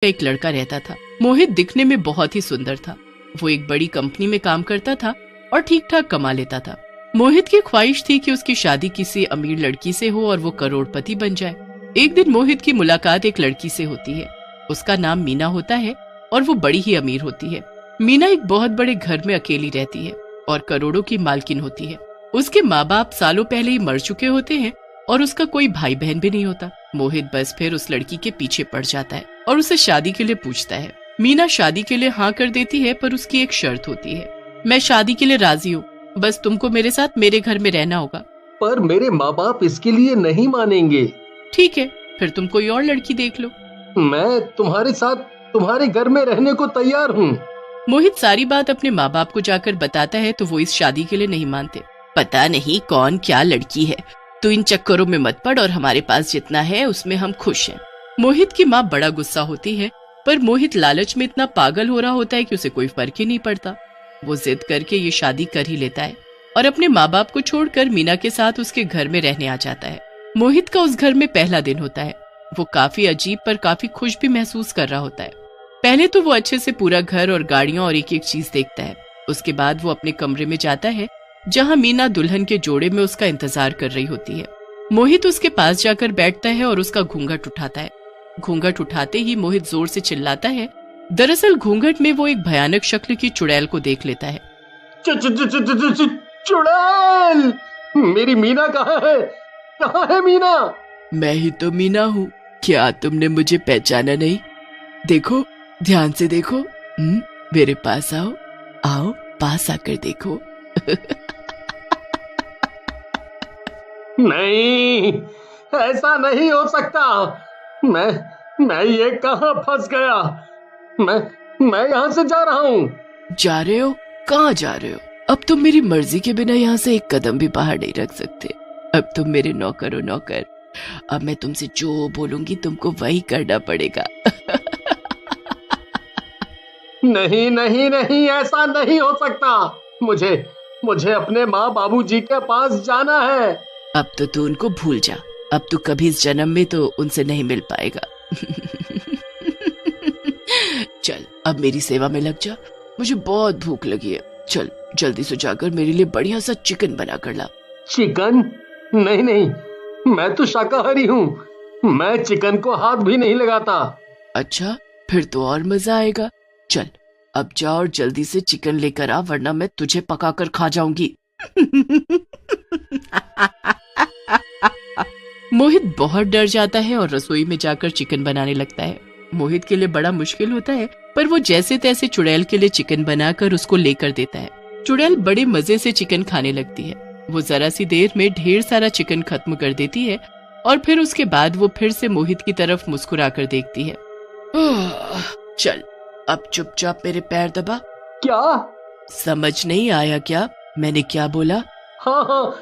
एक लड़का रहता था। मोहित दिखने में बहुत ही सुंदर था। वो एक बड़ी कंपनी में काम करता था और ठीक ठाक कमा लेता था। मोहित की ख्वाहिश थी कि उसकी शादी किसी अमीर लड़की से हो और वो करोड़पति बन जाए। एक दिन मोहित की मुलाकात एक लड़की से होती है। उसका नाम मीना होता है और वो बड़ी ही अमीर होती है। मीना एक बहुत बड़े घर में अकेली रहती है और करोड़ों की मालकिन होती है। उसके माँ बाप सालों पहले ही मर चुके होते हैं और उसका कोई भाई बहन भी नहीं होता। मोहित बस फिर उस लड़की के पीछे पड़ जाता है और उसे शादी के लिए पूछता है। मीना शादी के लिए हाँ कर देती है, पर उसकी एक शर्त होती है। मैं शादी के लिए राजी हूँ, बस तुमको मेरे साथ मेरे घर में रहना होगा। पर मेरे माँ बाप इसके लिए नहीं मानेंगे। ठीक है, फिर तुम कोई और लड़की देख लो। मैं तुम्हारे साथ तुम्हारे घर में रहने को तैयार हूँ। मोहित सारी बात अपने माँ बाप को जाकर बताता है तो वो इस शादी के लिए नहीं मानते। पता नहीं कौन क्या लड़की है, तू इन चक्करों में मत पड़ और हमारे पास जितना है उसमें हम खुश हैं। मोहित की माँ बड़ा गुस्सा होती है, पर मोहित लालच में इतना पागल हो रहा होता है कि उसे कोई फर्क ही नहीं पड़ता। वो जिद करके ये शादी कर ही लेता है और अपने माँ बाप को छोड़कर मीना के साथ उसके घर में रहने आ जाता है। मोहित का उस घर में पहला दिन होता है। वो काफी अजीब पर काफी खुश भी महसूस कर रहा होता है। पहले तो वो अच्छे से पूरा घर और गाड़ियां और एक एक चीज देखता है। उसके बाद वो अपने कमरे में जाता है जहां मीना दुल्हन के जोड़े में उसका इंतजार कर रही होती है। मोहित उसके पास जाकर बैठता है और उसका घूंघट उठाता है। घूंघट उठाते ही मोहित जोर से चिल्लाता है। दरअसल घूंघट में वो एक भयानक शक्ल की चुड़ैल को देख लेता है। चुड़ैल! मेरी मीना कहाँ है? कहाँ है मीना? मैं ही तो मीना हूँ, क्या तुमने मुझे पहचाना नहीं? देखो, ध्यान से देखो। मेरे पास आओ, आओ पास आकर देखो। नहीं, ऐसा नहीं हो सकता। मैं ये कहाँ फंस गया? मैं यहाँ से जा रहा हूँ। जा रहे हो? कहाँ जा रहे हो? अब तुम मेरी मर्जी के बिना यहाँ से एक कदम भी बाहर नहीं रख सकते। अब तुम मेरे नौकर हो नौकर। अब मैं तुमसे जो बोलूंगी तुमको वही करना पड़ेगा। नहीं नहीं नहीं, ऐसा नहीं हो सकता। मुझे अपने माँ बाबूजी के पास जाना है। अब तो तू उनको भूल जा। अब तू कभी इस जन्म में तो उनसे नहीं मिल पाएगा। चल अब मेरी सेवा में लग जा, मुझे बहुत भूख लगी है। चल जल्दी से जाकर मेरे लिए बढ़िया सा चिकन बना कर ला। चिकन? नहीं नहीं, मैं तो शाकाहारी हूँ। मैं चिकन को हाथ भी नहीं लगाता। अच्छा, फिर तो और मजा आएगा। चल अब जा और जल्दी से चिकन लेकर आ, वरना मैं तुझे पकाकर खा जाऊंगी। मोहित बहुत डर जाता है और रसोई में जाकर चिकन बनाने लगता है। मोहित के लिए बड़ा मुश्किल होता है, पर वो जैसे तैसे चुड़ैल के लिए चिकन बनाकर उसको लेकर देता है। चुड़ैल बड़े मजे से चिकन खाने लगती है। वो जरा सी देर में ढेर सारा चिकन खत्म कर देती है और फिर उसके बाद वो फिर से मोहित की तरफ मुस्कुराकर देखती है। चल अब चुपचाप मेरे पैर दबा। क्या? समझ नहीं आया क्या मैंने क्या बोला? हाँ,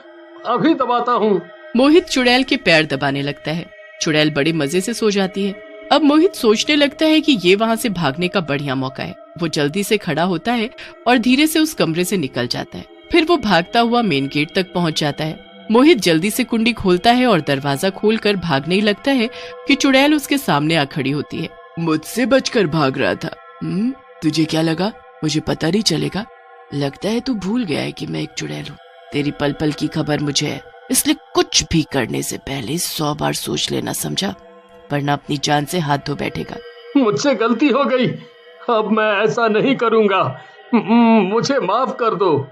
अभी दबाता हूँ। मोहित चुड़ैल के पैर दबाने लगता है। चुड़ैल बड़े मजे से सो जाती है। अब मोहित सोचने लगता है कि ये वहाँ से भागने का बढ़िया मौका है। वो जल्दी से खड़ा होता है और धीरे से उस कमरे से निकल जाता है। फिर वो भागता हुआ मेन गेट तक पहुँच जाता है। मोहित जल्दी से कुंडी खोलता है और दरवाजा खोलकर भागने ही लगता है कि चुड़ैल उसके सामने आ खड़ी होती है। मुझसे बचकर भाग रहा था? तुझे क्या लगा मुझे पता नहीं चलेगा? लगता है तू भूल गया है कि मैं एक चुड़ैल हूँ। तेरी पल पल की खबर मुझे है, इसलिए कुछ भी करने से पहले 100 बार सोच लेना, समझा? वरना अपनी जान से हाथ धो बैठेगा। मुझसे गलती हो गई, अब मैं ऐसा नहीं करूँगा। मुझे माफ कर दो।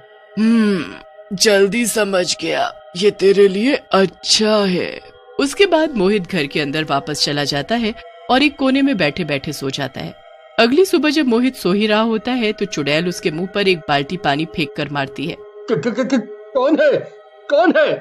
जल्दी समझ गया, ये तेरे लिए अच्छा है। उसके बाद मोहित घर के अंदर वापस चला जाता है और एक कोने में बैठे बैठे सो जाता है। अगली सुबह जब मोहित सो ही रहा होता है तो चुड़ैल उसके मुंह पर एक बाल्टी पानी फेंक कर मारती है। कौन है? कौन है?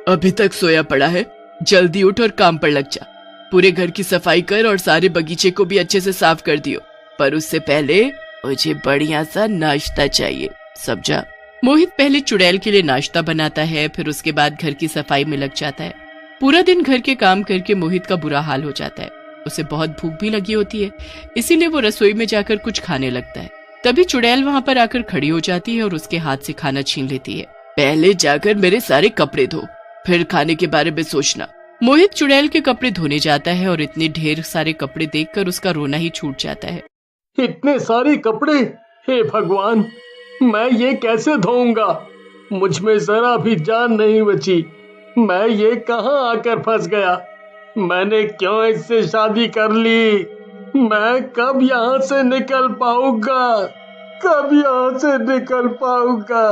अभी तक सोया पड़ा है, जल्दी उठ और काम पर लग जा। पूरे घर की सफाई कर और सारे बगीचे को भी अच्छे से साफ कर दियो, पर उससे पहले मुझे बढ़िया सा नाश्ता चाहिए, समझा? मोहित पहले चुड़ैल के लिए नाश्ता बनाता है, फिर उसके बाद घर की सफाई में लग जाता है। पूरा दिन घर के काम करके मोहित का बुरा हाल हो जाता है। उसे बहुत भूख भी लगी होती है, इसीलिए वो रसोई में जाकर कुछ खाने लगता है। तभी चुड़ैल वहाँ पर आकर खड़ी हो जाती है और उसके हाथ से खाना छीन लेती है। पहले जाकर मेरे सारे कपड़े धो, फिर खाने के बारे में सोचना। मोहित चुड़ैल के कपड़े धोने जाता है और इतने ढेर सारे कपड़े देखकर उसका रोना ही छूट जाता है। इतने सारे कपड़े, हे भगवान, मैं ये कैसे धोऊंगा? मुझ में जरा भी जान नहीं बची। मैं ये कहाँ आकर फंस गया? मैंने क्यों इससे शादी कर ली? मैं कब यहाँ से निकल पाऊंगा? कब यहाँ से निकल पाऊंगा?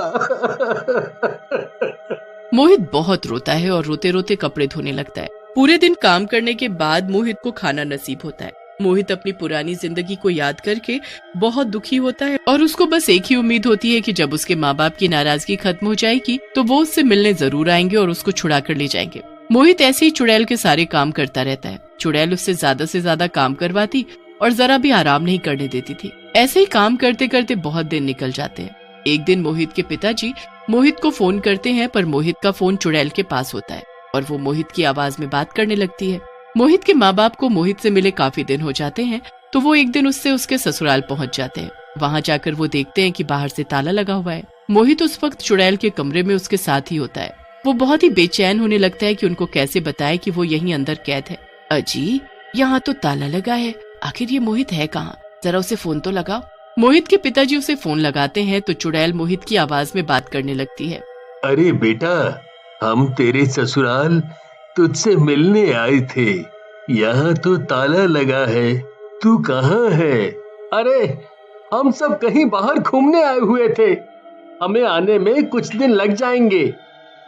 मोहित बहुत रोता है और रोते रोते कपड़े धोने लगता है। पूरे दिन काम करने के बाद मोहित को खाना नसीब होता है। मोहित अपनी पुरानी जिंदगी को याद करके बहुत दुखी होता है और उसको बस एक ही उम्मीद होती है कि जब उसके माँ बाप की नाराजगी खत्म हो जाएगी तो वो उससे मिलने जरूर आएंगे और उसको छुड़ा कर ले जाएंगे। मोहित ऐसे ही चुड़ैल के सारे काम करता रहता है। चुड़ैल उससे से ज्यादा काम करवाती और जरा भी आराम नहीं करने देती थी। ऐसे ही काम करते करते बहुत दिन निकल जाते हैं। एक दिन मोहित के पिताजी मोहित को फोन करते हैं, पर मोहित का फोन चुड़ैल के पास होता है और वो मोहित की आवाज में बात करने लगती है। मोहित के माँ बाप को मोहित से मिले काफी दिन हो जाते हैं, तो वो एक दिन उससे उसके ससुराल पहुंच जाते हैं। वहां जाकर वो देखते हैं कि बाहर से ताला लगा हुआ है। मोहित उस वक्त चुड़ैल के कमरे में उसके साथ ही होता है। वो बहुत ही बेचैन होने लगता है कि उनको कैसे बताए कि वो यहीं अंदर कैद है। अजी, यहाँ तो ताला लगा है, आखिर ये मोहित है कहाँ? जरा उसे फोन तो लगाओ। मोहित के पिताजी उसे फोन लगाते हैं तो चुड़ैल मोहित की आवाज में बात करने लगती है। अरे बेटा, हम तेरे ससुराल तुझसे मिलने आए थे। यहाँ तो ताला लगा है, तू कहाँ है? अरे, हम सब कहीं बाहर घूमने आए हुए थे। हमें आने में कुछ दिन लग जाएंगे।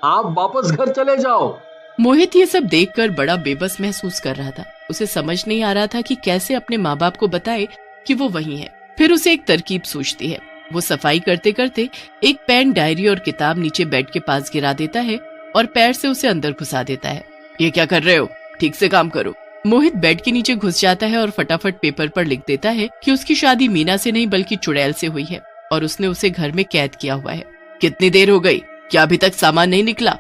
आप वापस घर चले जाओ। मोहित ये सब देखकर बड़ा बेबस महसूस कर रहा था। उसे समझ नहीं आ रहा था कि कैसे अपने माँ बाप को बताए कि वो वहीं है। फिर उसे एक तरकीब सूझती है। वो सफाई करते करते एक पेन, डायरी और किताब नीचे बेड के पास गिरा देता है और पैर से उसे अंदर घुसा देता है। ये क्या कर रहे हो? ठीक से काम करो। मोहित बेड के नीचे घुस जाता है और फटाफट पेपर पर लिख देता है कि उसकी शादी मीना से नहीं बल्कि चुड़ैल से हुई है और उसने उसे घर में कैद किया हुआ है। कितनी देर हो गई? क्या अभी तक सामान नहीं निकला?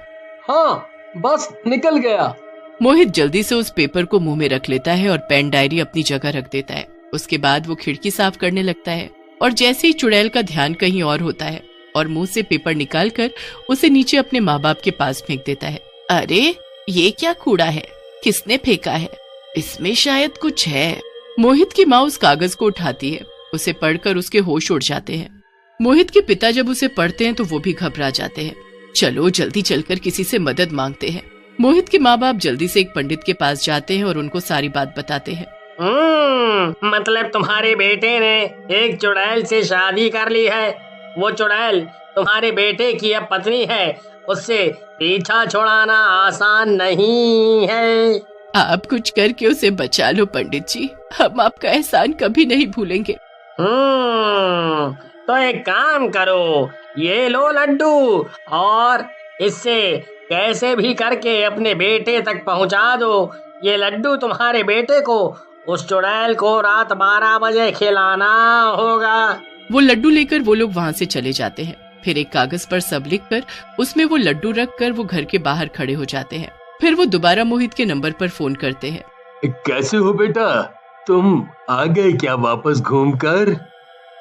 हाँ, बस निकल गया। मोहित जल्दी से उस पेपर को मुंह में रख लेता है और पेन, डायरी अपनी जगह रख देता है। उसके बाद वो खिड़की साफ करने लगता है और जैसे ही चुड़ैल का ध्यान कहीं और होता है और मुंह से पेपर निकालकर उसे नीचे अपने माँ बाप के पास फेंक देता है। अरे, ये क्या कूड़ा है? किसने फेंका है? इसमें शायद कुछ है। मोहित की माँ उस कागज को उठाती है। उसे पढ़कर उसके होश उड़ जाते हैं। मोहित के पिता जब उसे पढ़ते हैं तो वो भी घबरा जाते हैं। चलो जल्दी चलकर किसी से मदद मांगते हैं। मोहित के माँ बाप जल्दी से एक पंडित के पास जाते हैं और उनको सारी बात बताते हैं। मतलब तुम्हारे बेटे ने एक चुड़ैल से शादी कर ली है। वो चुड़ैल तुम्हारे बेटे की अब पत्नी है। उससे पीछा छुड़ाना आसान नहीं है। आप कुछ करके उसे बचा लो पंडित जी, हम आपका एहसान कभी नहीं भूलेंगे। तो एक काम करो, ये लो लड्डू और इससे कैसे भी करके अपने बेटे तक पहुंचा दो। ये लड्डू तुम्हारे बेटे को उस चुड़ैल को रात 12 बजे खिलाना होगा। वो लड्डू लेकर वो लोग वहाँ से चले जाते हैं। फिर एक कागज पर सब लिखकर उसमें वो लड्डू रखकर वो घर के बाहर खड़े हो जाते हैं। फिर वो दोबारा मोहित के नंबर पर फोन करते हैं। कैसे हो बेटा? तुम आ गए क्या वापस घूमकर?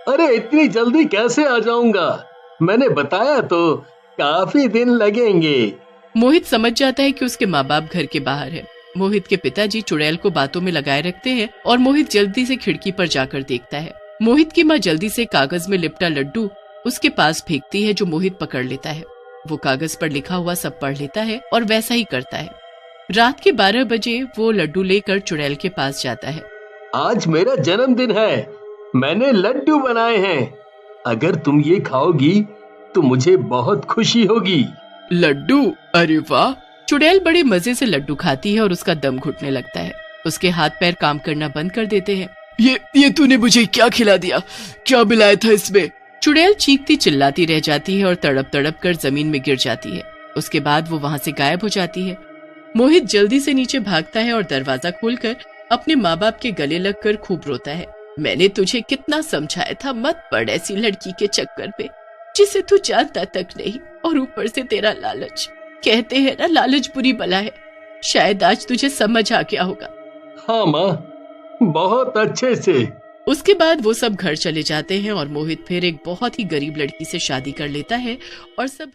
अरे, इतनी जल्दी कैसे आ जाऊंगा? मैंने बताया तो, काफी दिन लगेंगे। मोहित समझ जाता है कि उसके माँ बाप घर के बाहर है। मोहित के पिताजी चुड़ैल को बातों में लगाए रखते हैं और मोहित जल्दी से खिड़की पर जाकर देखता है। मोहित की माँ जल्दी से कागज में लिपटा लड्डू उसके पास फेंकती है, जो मोहित पकड़ लेता है। वो कागज पर लिखा हुआ सब पढ़ लेता है और वैसा ही करता है। रात के 12 बजे वो लड्डू लेकर चुड़ैल के पास जाता है। आज मेरा जन्मदिन है, मैंने लड्डू बनाए हैं। अगर तुम ये खाओगी तो मुझे बहुत खुशी होगी। लड्डू? अरे वाह! चुड़ैल बड़े मजे से लड्डू खाती है और उसका दम घुटने लगता है। उसके हाथ पैर काम करना बंद कर देते हैं। ये तूने मुझे क्या खिला दिया? क्या मिलाया था इसमें? चुड़ैल चीखती चिल्लाती रह जाती है और तड़प तड़प कर जमीन में गिर जाती है। उसके बाद वो वहाँ से गायब हो जाती है। मोहित जल्दी से नीचे भागता है और दरवाजा खोलकर अपने माँ बाप के गले लगकर खूब रोता है। मैंने तुझे कितना समझाया था, मत पड़ ऐसी लड़की के चक्कर में जिसे तू जानता तक नहीं, और ऊपर से तेरा लालच। कहते हैं ना, लालच बुरी बला है। शायद आज तुझे समझ आ गया होगा। हाँ माँ, बहुत अच्छे से। उसके बाद वो सब घर चले जाते हैं और मोहित फिर एक बहुत ही गरीब लड़की से शादी कर लेता है और सब